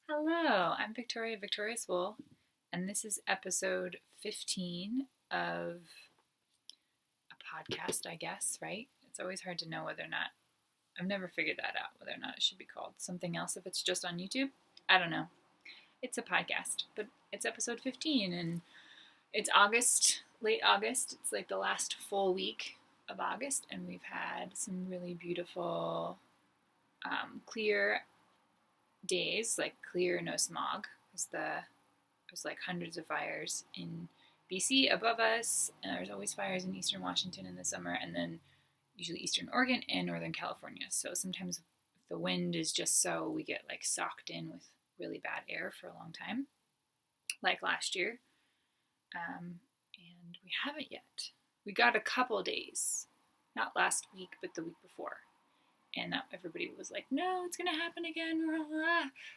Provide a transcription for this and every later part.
Hello, I'm Victoria's Wool, and this is episode 15 of a podcast, I guess, right? It's always hard to know whether or not, I've never figured that out, whether or not it should be called something else if it's just on YouTube. I don't know. It's a podcast, but it's episode 15, and it's August, late August. It's like the last full week of August, and we've had some really beautiful, clear days, like clear, no smog. There's like hundreds of fires in BC above us, and there's always fires in eastern Washington in the summer, and then usually eastern Oregon and northern California. So sometimes if the wind is just so, we get like socked in with really bad air for a long time, like last year. And we haven't yet. We got a couple days, not last week, but the week before. And everybody was like, no, it's going to happen again.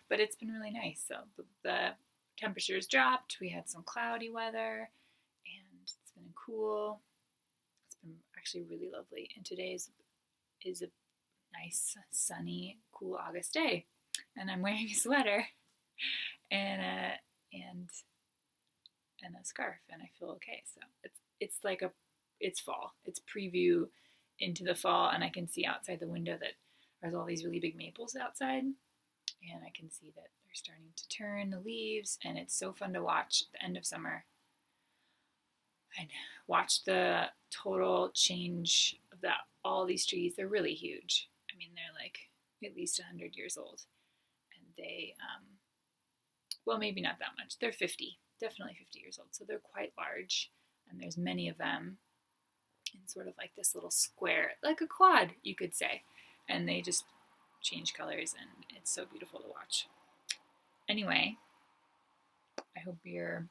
But it's been really nice. So the temperatures dropped. We had some cloudy weather, and it's been cool. It's been actually really lovely. And today is a nice, sunny, cool August day. And I'm wearing a sweater and a scarf, and I feel okay. So it's fall. It's preview into the fall, and I can see outside the window that there's all these really big maples outside, and I can see that they're starting to turn the leaves, and it's so fun to watch at the end of summer and watch the total change of that. All these trees, they're really huge. I mean, they're like at least 100 years old, and they well, maybe not that much. They're 50, definitely 50 years old, so they're quite large, and there's many of them in sort of like this little square, like a quad, you could say. And they just change colors, and it's so beautiful to watch. Anyway, I hope you're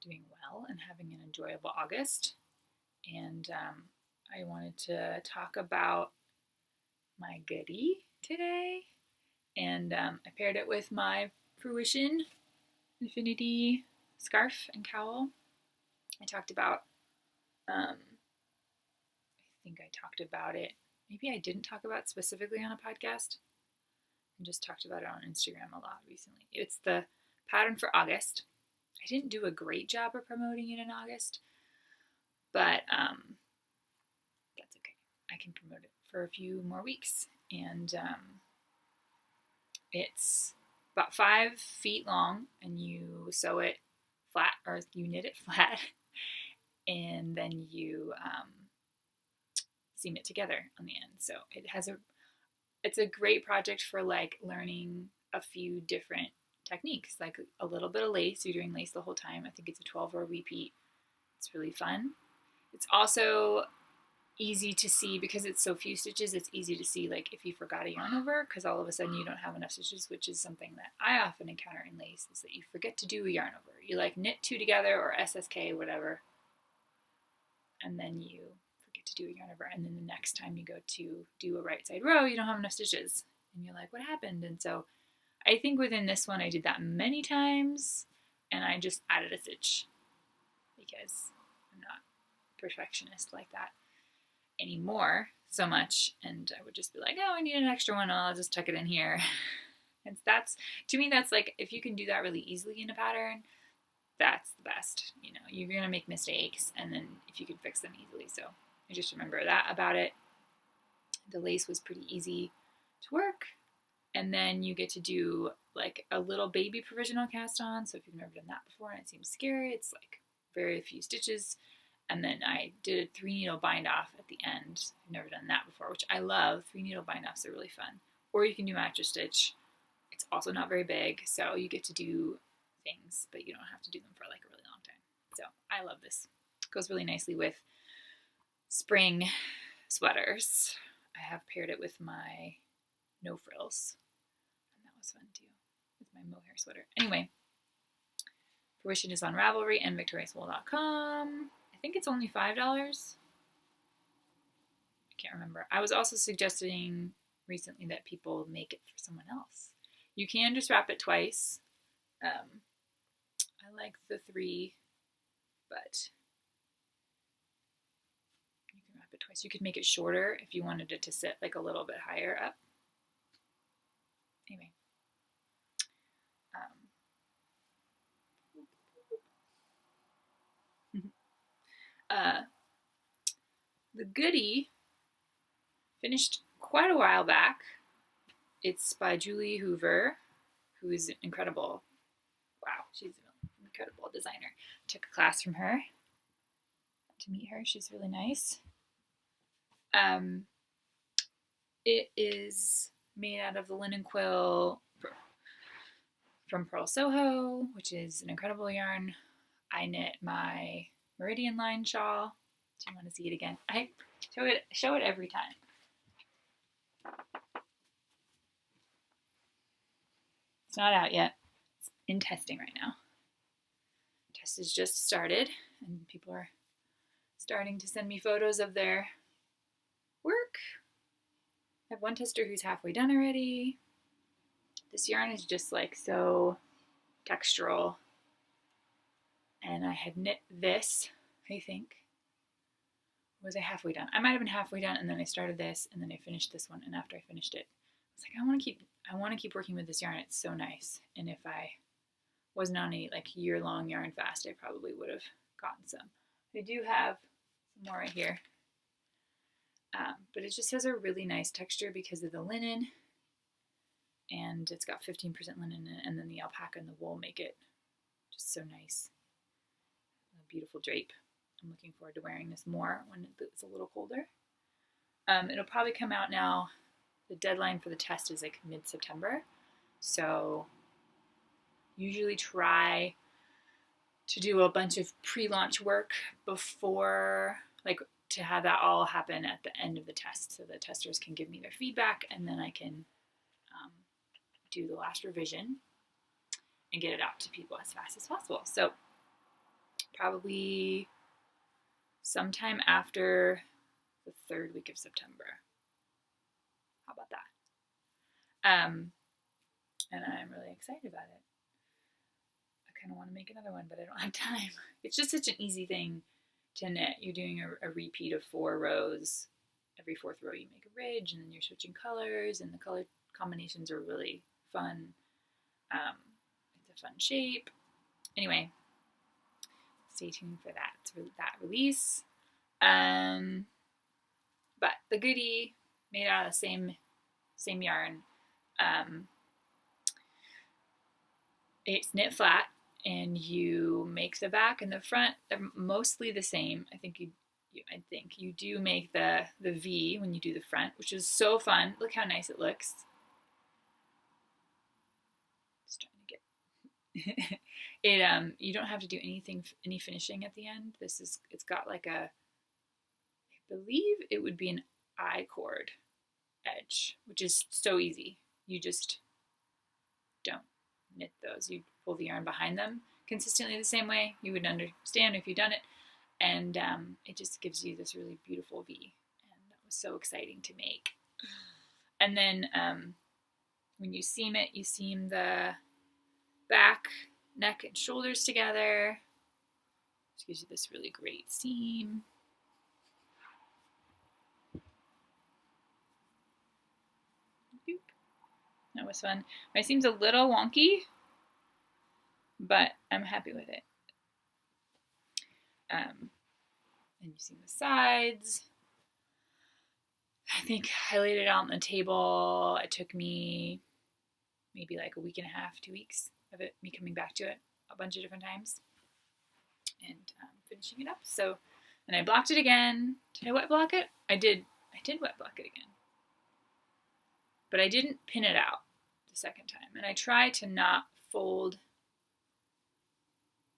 doing well and having an enjoyable August. And I wanted to talk about my goodie today. And I paired it with my Fruition Infinity scarf and cowl. I talked about I think I talked about it. Maybe I didn't talk about it specifically on a podcast. I just talked about it on Instagram a lot recently. It's the pattern for August. I didn't do a great job of promoting it in August, but that's okay. I can promote it for a few more weeks. And it's about 5 feet long, and you sew it flat, or you knit it flat, and then you seam it together on the end. So it's a great project for like learning a few different techniques, like a little bit of lace. You're doing lace the whole time. I think it's a 12-row repeat. It's really fun. It's also easy to see because it's so few stitches. It's easy to see like if you forgot a yarn over, because all of a sudden you don't have enough stitches, which is something that I often encounter in lace, is that you forget to do a yarn over. You like knit 2 together or SSK, whatever, and then you forget to do a yarn over, and then the next time you go to do a right side row, you don't have enough stitches, and you're like, what happened? And so I think within this one I did that many times, and I just added a stitch because I'm not a perfectionist like that anymore so much, and I would just be like, oh, I need an extra one, I'll just tuck it in here. And that's, to me, that's like, if you can do that really easily in a pattern, that's the best. You know, you're gonna make mistakes, and then if you can fix them easily. So I just remember that about it. The lace was pretty easy to work, and then you get to do like a little baby provisional cast on. So if you've never done that before and it seems scary, it's like very few stitches. And then I did a 3-needle bind off at the end. I've never done that before, which I love. 3-needle bind offs are really fun. Or you can do mattress stitch. It's also not very big, so you get to do things, but you don't have to do them for like a really long time. So I love this. It goes really nicely with spring sweaters. I have paired it with my no frills, and that was fun too, with my mohair sweater. Anyway, Fruition is on Ravelry and victoriaswool.com. I think it's only $5. I can't remember. I was also suggesting recently that people make it for someone else. You can just wrap it twice. I like the 3, but you can wrap it twice. You could make it shorter if you wanted it to sit like a little bit higher up. Anyway, the Goody finished quite a while back. It's by Julie Hoover, who is incredible. Wow, she's an incredible designer. Took a class from her to meet her. She's really nice. It is made out of the linen quill from Purl Soho, which is an incredible yarn. I knit my Meridian line shawl. Do you want to see it again? I show it every time. It's not out yet. It's in testing right now. Test has just started, and people are starting to send me photos of their work. I have one tester who's halfway done already. This yarn is just like so textural. And I had knit this, I think. Was I halfway done? I might have been halfway done, and then I started this, and then I finished this one. And after I finished it, I was like, I want to keep working with this yarn. It's so nice. And if I wasn't on a like year-long yarn fast, I probably would have gotten some. I do have some more right here. But it just has a really nice texture because of the linen, and it's got 15% linen in it, and then the alpaca and the wool make it just so nice. A beautiful drape. I'm looking forward to wearing this more when it's a little colder. It'll probably come out now. The deadline for the test is like mid-September, so usually try to do a bunch of pre-launch work before, like, to have that all happen at the end of the test so the testers can give me their feedback, and then I can do the last revision and get it out to people as fast as possible. So probably sometime after the 3rd week of September. How about that? And I'm really excited about it. I kind of want to make another one, but I don't have time. It's just such an easy thing to knit. You're doing a repeat of 4 rows. Every 4th row you make a ridge, and then you're switching colors, and the color combinations are really fun. It's a fun shape. Anyway, stay tuned for that release. But the Goody, made out of the same yarn. It's knit flat, and you make the back and the front. They're mostly the same. I think you do make the V when you do the front, which is so fun. Look how nice it looks. Just trying to get it. You don't have to do any finishing at the end. It's got like I believe it would be an I-cord edge, which is so easy. You just don't knit those. You pull the yarn behind them consistently the same way you would understand if you'd done it, and it just gives you this really beautiful V, and that was so exciting to make. And then when you seam it, you seam the back, neck, and shoulders together, which gives you this really great seam. That was fun. My seam's a little wonky, but I'm happy with it. And you see the sides. I think I laid it out on the table. It took me maybe like a week and a half, 2 weeks of me coming back to it a bunch of different times and finishing it up. So, and I blocked it again. Did I wet block it? I did wet block it again, but I didn't pin it out the second time. And I tried to not fold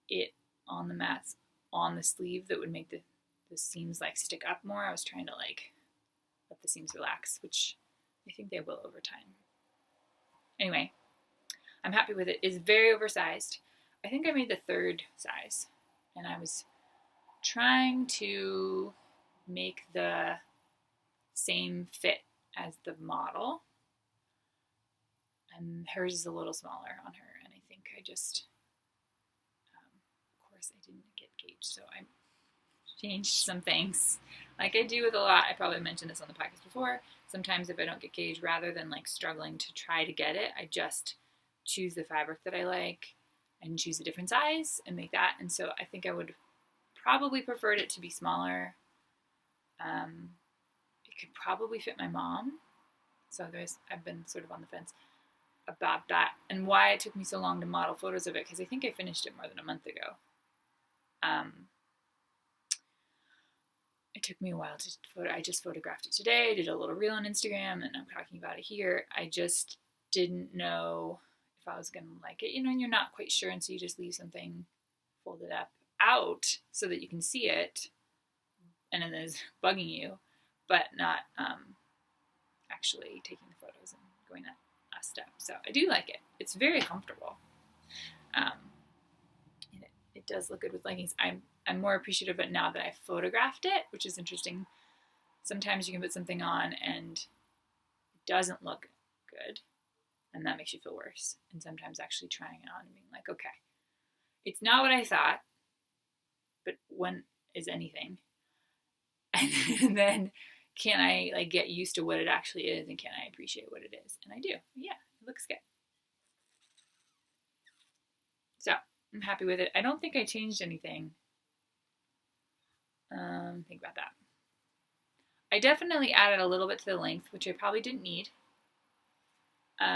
it on the mats on the sleeve. That would make the seams like stick up more. I was trying to like let the seams relax, which I think they will over time. Anyway, I'm happy with it. It's very oversized. I think I made the 3rd size, and I was trying to make the same fit as the model, and hers is a little smaller on her, and I think I just of course I didn't get gauge, so I changed some things like I do with a lot. I probably mentioned this on the podcast before. Sometimes if I don't get gauge, rather than like struggling to try to get it, I just choose the fabric that I like and choose a different size and make that. And so I think I would probably preferred it to be smaller. It could probably fit my mom. So I've been sort of on the fence about that, and why it took me so long to model photos of it, because I think I finished it more than a month ago. It took me a while to photo. I just photographed it today, did a little reel on Instagram, and I'm talking about it here. I just didn't know if I was going to like it, and you're not quite sure, and so you just leave something folded up out so that you can see it, and then it's bugging you, but not actually taking the photos and going that last step. So I do like it. It's very comfortable. And it does look good with leggings. I'm more appreciative of it now that I photographed it, which is interesting. Sometimes you can put something on and it doesn't look good, and that makes you feel worse. And sometimes actually trying it on and being like, okay, it's not what I thought, but when is anything? And then can I like get used to what it actually is, and can I appreciate what it is? And I do. Yeah, it looks good. So I'm happy with it. I don't think I changed anything. Think about that. I definitely added a little bit to the length, which I probably didn't need. But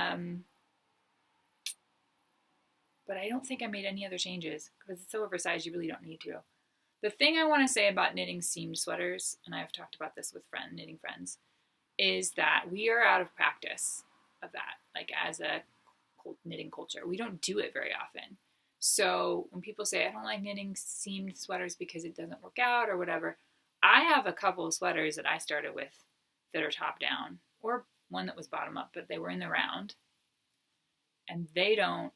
I don't think I made any other changes because it's so oversized you really don't need to. The thing I want to say about knitting seamed sweaters, and I've talked about this with knitting friends, is that we are out of practice of that, like as a knitting culture. We don't do it very often. So when people say, I don't like knitting seamed sweaters because it doesn't work out or whatever, I have a couple of sweaters that I started with that are top down, or one that was bottom up, but they were in the round, and they don't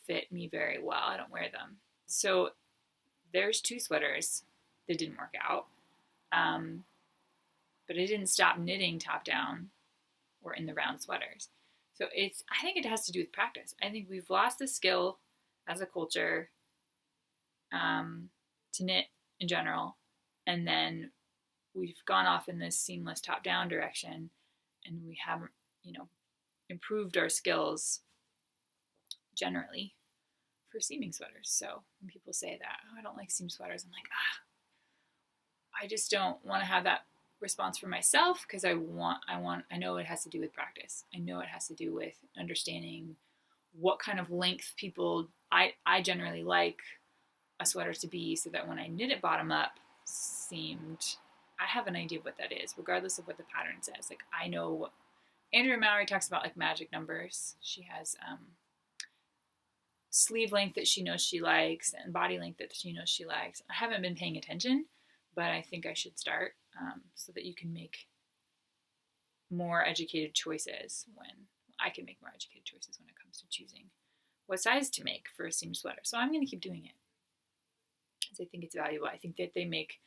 fit me very well. I don't wear them. So there's 2 sweaters that didn't work out. But I didn't stop knitting top down or in the round sweaters. So I think it has to do with practice. I think we've lost the skill as a culture to knit in general. And then we've gone off in this seamless top down direction, and we haven't, improved our skills generally for seaming sweaters. So when people say that, I don't like seam sweaters, I'm like, I just don't want to have that response for myself, because I know it has to do with practice. I know it has to do with understanding what kind of length I generally like a sweater to be, so that when I knit it bottom up seamed, I have an idea of what that is, regardless of what the pattern says. Like, I know what Andrea Mowry talks about, like magic numbers. She has sleeve length that she knows she likes and body length that she knows she likes. I haven't been paying attention, but I think I should start, so that you can make more educated choices when it comes to choosing what size to make for a seam sweater. So I'm going to keep doing it, because I think it's valuable. I think that they make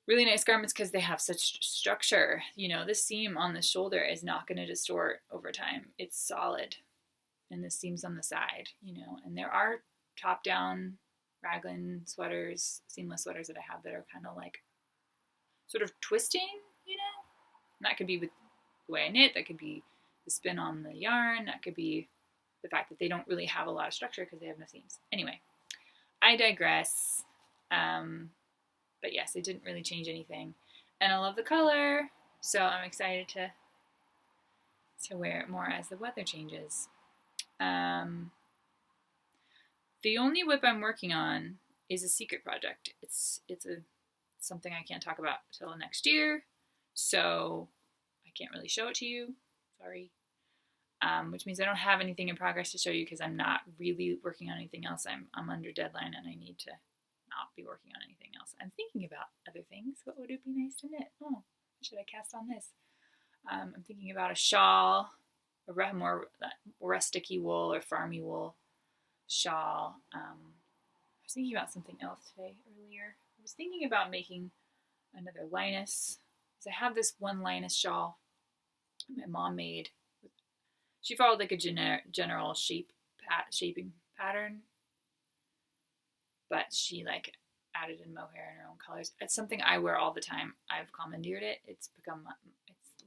really nice garments because they have such structure. This seam on the shoulder is not going to distort over time. It's solid. And the seams on the side, and there are top-down raglan sweaters, seamless sweaters that I have that are kind of like sort of twisting, and that could be with the way I knit, that could be the spin on the yarn, that could be the fact that they don't really have a lot of structure because they have no seams. Anyway, I digress. But yes, it didn't really change anything, and I love the color, so I'm excited to wear it more as the weather changes. The only whip I'm working on is a secret project. It's something I can't talk about until next year, so I can't really show it to you. Sorry. Which means I don't have anything in progress to show you, because I'm not really working on anything else. I'm under deadline, and I need to not be working on anything else. I'm thinking about other things. What would it be nice to knit? Oh, should I cast on this? I'm thinking about a shawl, a more rustic-y wool or farmy wool shawl. I was thinking about something else earlier. I was thinking about making another Linus, because I have this one Linus shawl my mom made. She followed like a general shaping pattern, but she like added in mohair in her own colors. It's something I wear all the time. I've commandeered it. It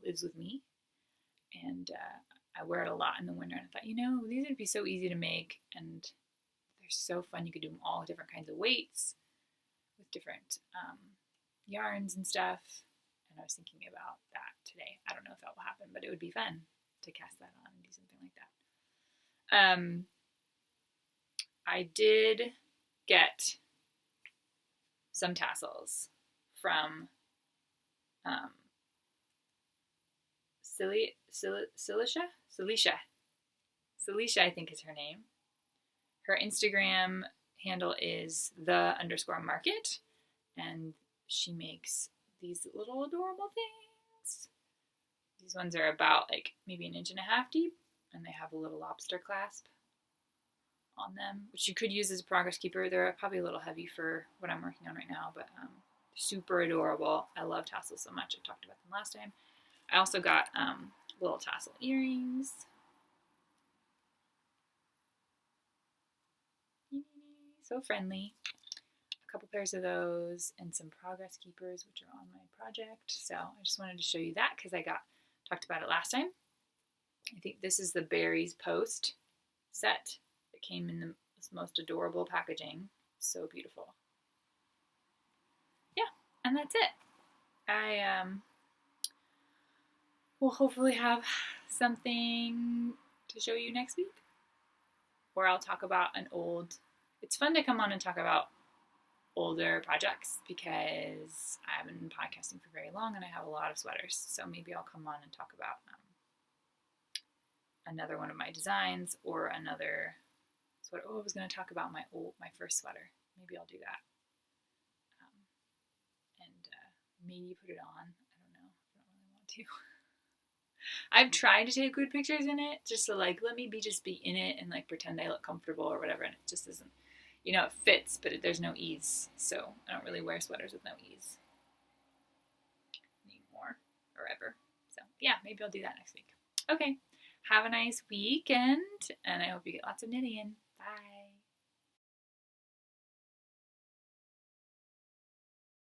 lives with me, and I wear it a lot in the winter. And I thought, these would be so easy to make, and they're so fun. You could do them all with different kinds of weights, with different yarns and stuff. And I was thinking about that today. I don't know if that will happen, but it would be fun to cast that on and do something like that. I did get some tassels from Cilicia, I think is her name. Her Instagram handle is _Markit, and she makes these little adorable things. These ones are about like maybe 1.5 inches deep, and they have a little lobster clasp on them, which you could use as a progress keeper. They're probably a little heavy for what I'm working on right now, but super adorable. I love tassels so much. I talked about them last time. I also got little tassel earrings. So friendly. A couple pairs of those and some progress keepers, which are on my project. So I just wanted to show you that because I talked about it last time. I think this is the Berries Post set. It came in the most adorable packaging. So beautiful. Yeah, and that's it. I will hopefully have something to show you next week. Or I'll talk about it's fun to come on and talk about older projects because I haven't been podcasting for very long and I have a lot of sweaters. So maybe I'll come on and talk about another one of my designs or another sweater. Oh, I was going to talk about my first sweater. Maybe I'll do that. And maybe put it on. I don't know. I don't really want to. I've tried to take good pictures in it just to like, let me just be in it and like pretend I look comfortable or whatever. And it just isn't, it fits, but there's no ease. So I don't really wear sweaters with no ease anymore or ever. So yeah, maybe I'll do that next week. Okay. Have a nice weekend and I hope you get lots of knitting in. Bye.